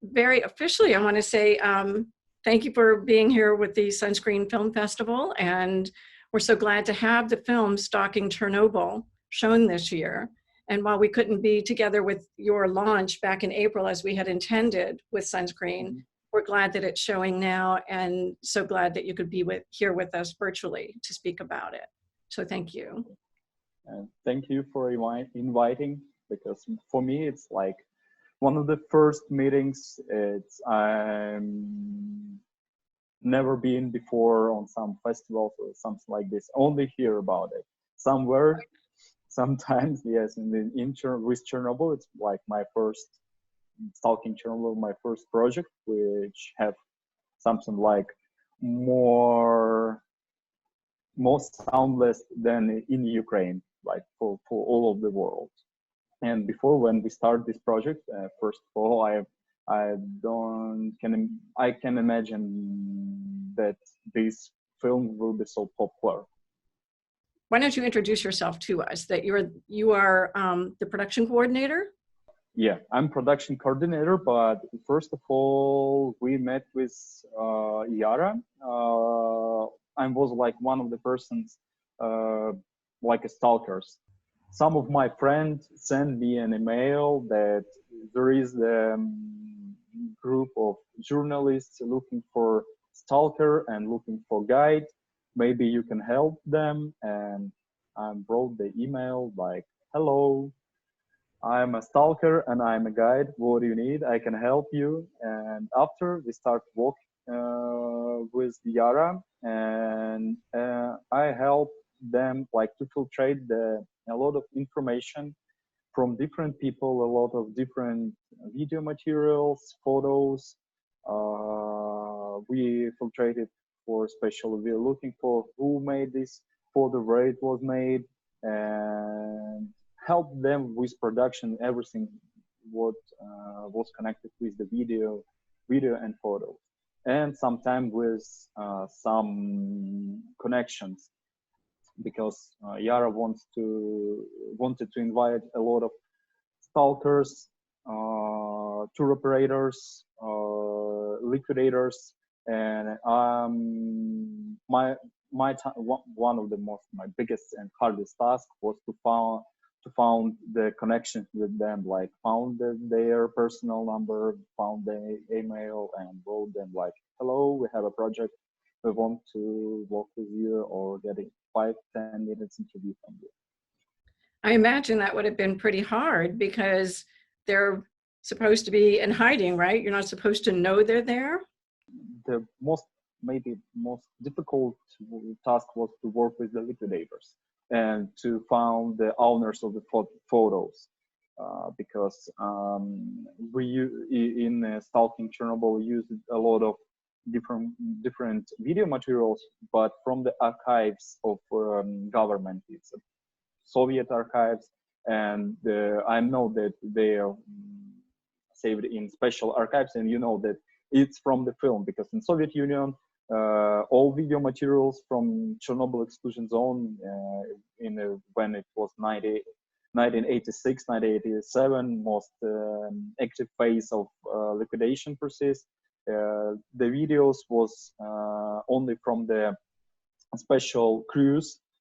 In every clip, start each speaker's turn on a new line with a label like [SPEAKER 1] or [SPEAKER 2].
[SPEAKER 1] very officially, I want to say thank you for being here with the Sunscreen Film Festival. And we're so glad to have the film Stalking Chernobyl shown this year. And while we couldn't be together with your launch back in April as we had intended with Sunscreen, we're glad that it's showing now, and so glad that you could be here with us virtually to speak about it. So thank you.
[SPEAKER 2] Thank you for inviting, because for me it's like one of the first meetings. I'm never been before on some festivals or something like this. Only hear about it somewhere. Sometimes, yes, with Chernobyl, it's like my first Stalking Chernobyl, my first project, which have something like more soundless than in Ukraine, like for all of the world. And before, when we start this project, first of all, I can imagine that this film will be so popular.
[SPEAKER 1] Why don't you introduce yourself to us? That you are the production coordinator?
[SPEAKER 2] Yeah, I'm production coordinator, but first of all, we met with Yara. I was like one of the persons, like a stalkers. Some of my friends sent me an email that there is a group of journalists looking for stalker and looking for guide. Maybe you can help them. And I wrote the email like, hello, I'm a stalker and I'm a guide. What do you need? I can help you. And after we start working with Yara, and I help them like to filtrate a lot of information from different people, a lot of different video materials, photos. We filtrated for special. We're looking for who made this photo, where it was made, and help them with production, everything what was connected with the video and photos, and sometimes with some connections, because Yara wanted to invite a lot of stalkers, tour operators, liquidators, and one of my biggest and hardest tasks was to found the connections with them, like found their personal number, found their email, and wrote them like, hello, we have a project, we want to work with you, or getting 5-10 minutes interview from you.
[SPEAKER 1] I imagine that would have been pretty hard, because they're supposed to be in hiding, right? You're not supposed to know they're there.
[SPEAKER 2] The most difficult task was to work with the liquidators and to find the owners of the photos, because we in Stalking Chernobyl used a lot of different video materials, but from the archives of government. It's Soviet archives, and I know that they are saved in special archives, and you know that it's from the film, because in Soviet Union, all video materials from Chernobyl exclusion zone when it was 1986, 1987, most active phase of liquidation process. The videos was only from the special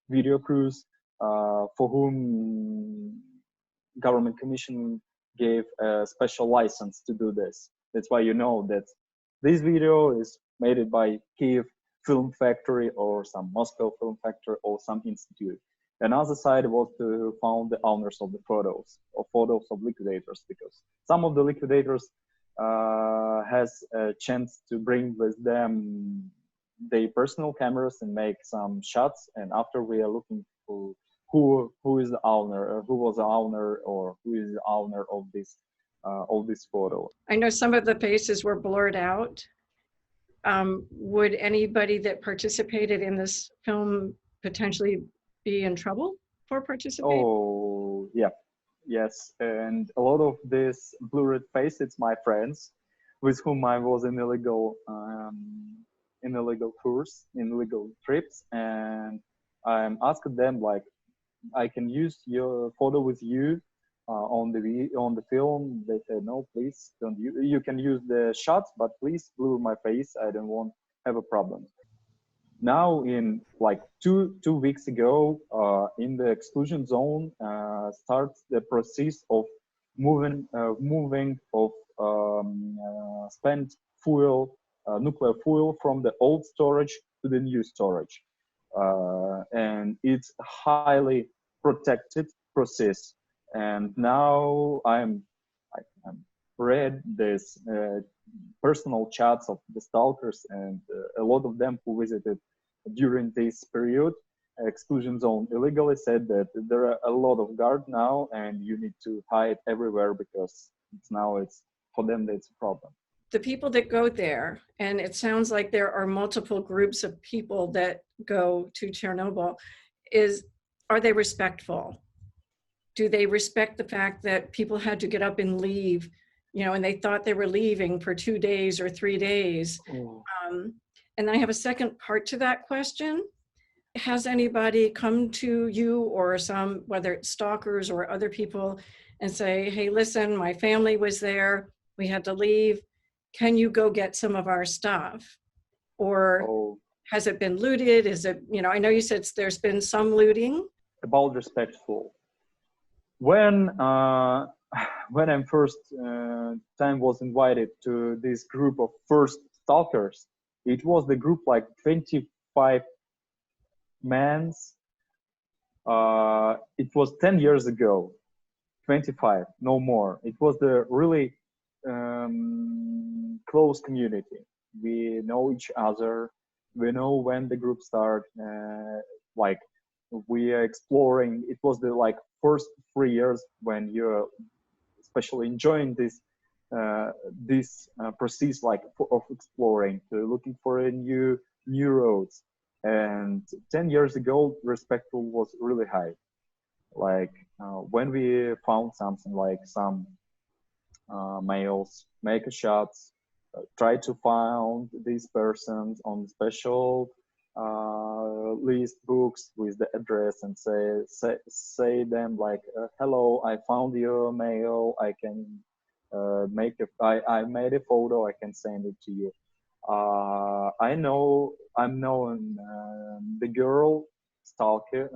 [SPEAKER 2] video crews, for whom government commission gave a special license to do this. That's why you know that this video is made by Kiev Film Factory or some Moscow Film Factory or some institute. Another side was to find the owners of the photos, or photos of liquidators, because some of the liquidators has a chance to bring with them their personal cameras and make some shots. And after we are looking for who is the owner, or who was the owner, or who is the owner of this photo.
[SPEAKER 1] I know some of the faces were blurred out. Would anybody that participated in this film potentially be in trouble for participating?
[SPEAKER 2] Oh, yeah. Yes, and a lot of this blurred face, it's my friends with whom I was in illegal tours, in illegal trips, and I'm asked them like, I can use your photo with you, on the film. They said, no, please don't. You can use the shots, but please blur my face. I don't want have a problem. Now, in like two weeks ago, in the exclusion zone, starts the process of moving of spent fuel, nuclear fuel from the old storage to the new storage, and it's highly protected process. And now I'm read this personal chats of the stalkers, and a lot of them who visited during this period exclusion zone illegally said that there are a lot of guard now, and you need to hide everywhere because it's for them that's a problem.
[SPEAKER 1] The people that go there, and it sounds like there are multiple groups of people that go to Chernobyl, are they respectful? Do they respect the fact that people had to get up and leave, and they thought they were leaving for 2 days or 3 days? And I have a second part to that question. Has anybody come to you or whether it's stalkers or other people, and say, hey, listen, my family was there, we had to leave, can you go get some of our stuff? Or has it been looted? Is it, I know you said there's been some looting.
[SPEAKER 2] About respectful. When I'm first time was invited to this group of first stalkers, it was the group like 25 men. It was 10 years ago, 25, no more. It was the really close community. We know each other. We know when the group start. Like we are exploring. It was the first 3 years when you're especially enjoying this process of exploring, looking for a new roads. And 10 years ago, respectful was really high. When we found something like some males make a shots, try to find these persons on special list books with the address and say them hello, I found your mail, I can I made a photo, I can send it to you. I'm knowing the girl stalker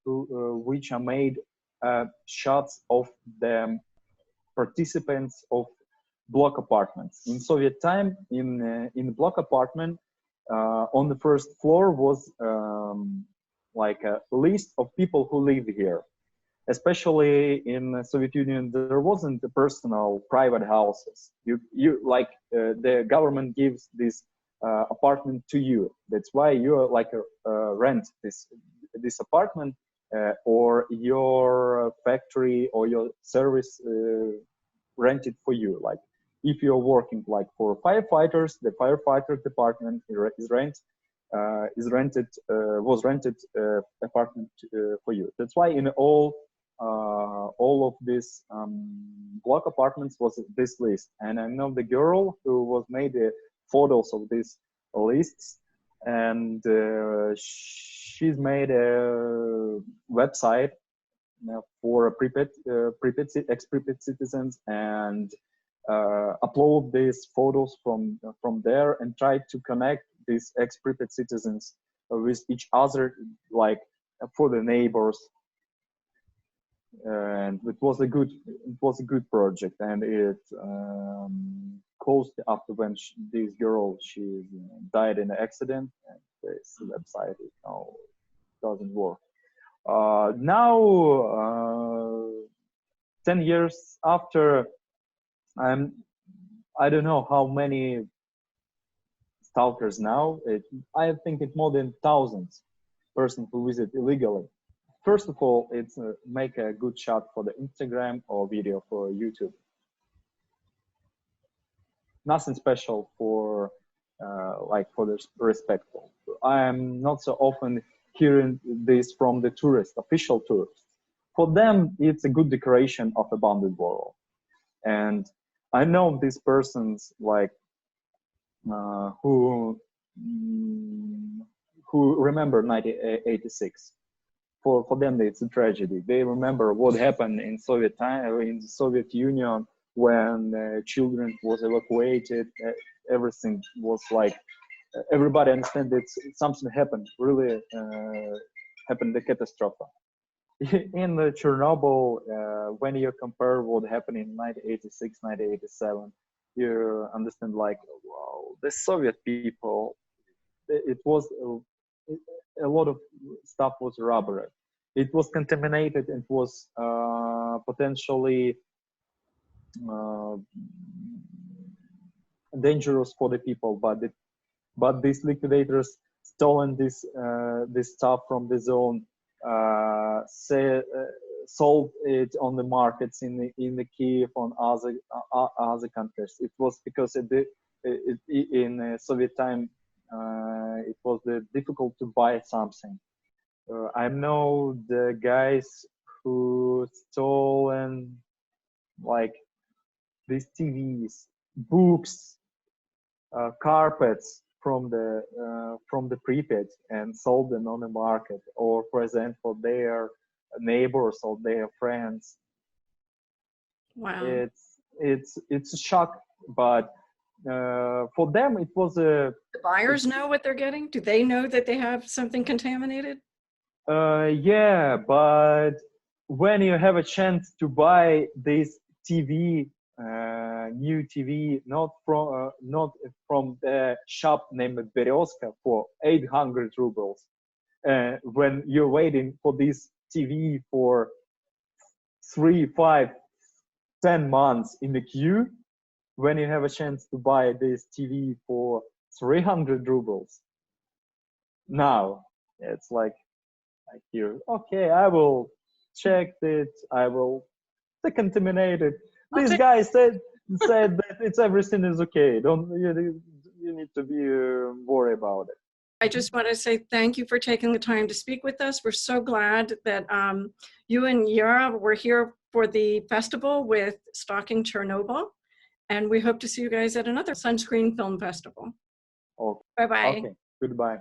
[SPEAKER 2] which I made shots of the participants of block apartments. In Soviet time, in block apartment, on the first floor was a list of people who live here. Especially in the Soviet Union, there wasn't the personal private houses. The government gives this apartment to you. That's why you rent this apartment, or your factory or your service rented for you. Like if you're working for firefighters, the firefighter department was rented apartment for you. That's why in all of these block apartments was this list. And I know the girl who was made photos of these lists, and she's made a website for ex-Pripyat citizens, and upload these photos from there and try to connect these ex-Pripyat citizens with each other, for the neighbors. And it was a good project, and it closed after when this girl died in an accident, and this website now doesn't work. Now 10 years after, I don't know how many stalkers now. I think it's more than thousands persons who visit illegally. First of all, it's make a good shot for the Instagram or video for YouTube. Nothing special for the respectful. I am not so often hearing this from the tourists, official tourists. For them, it's a good decoration of abandoned world. And I know these persons who remember 1986. for them it's a tragedy. They remember what happened in Soviet time, in the Soviet Union, when children was evacuated. Everything was like, everybody understand that something happened, really happened, the catastrophe. In the Chernobyl, when you compare what happened in 1986, 1987, you understand like, wow, the Soviet people, it was a lot of stuff was rubber. It was contaminated and was potentially dangerous for the people, but these liquidators stolen this stuff from the zone, sold it on the markets in the Kiev, on other countries. It was because in Soviet time it was difficult to buy something. I know the guys who stolen like these TVs, books, carpets from the Pripyat and sold them on the market or present for their neighbors or their friends.
[SPEAKER 1] Wow.
[SPEAKER 2] It's a shock, but for them it was a.
[SPEAKER 1] The buyers know what they're getting? Do they know that they have something contaminated?
[SPEAKER 2] Yeah, but when you have a chance to buy this TV, new TV, not from the shop named Berezka for 800 rubles, when you're waiting for this TV for 3, 5, 10 months in the queue, when you have a chance to buy this TV for 300 rubles, now it's like here, okay, I will check it, I will decontaminate it. This guy said that it's everything is okay. Don't you need to be worried about it.
[SPEAKER 1] I just want to say thank you for taking the time to speak with us. We're so glad that you and Yara were here for the festival with Stalking Chernobyl, and we hope to see you guys at another Sunscreen Film Festival.
[SPEAKER 2] Okay.
[SPEAKER 1] Bye-bye.
[SPEAKER 2] Okay. Goodbye.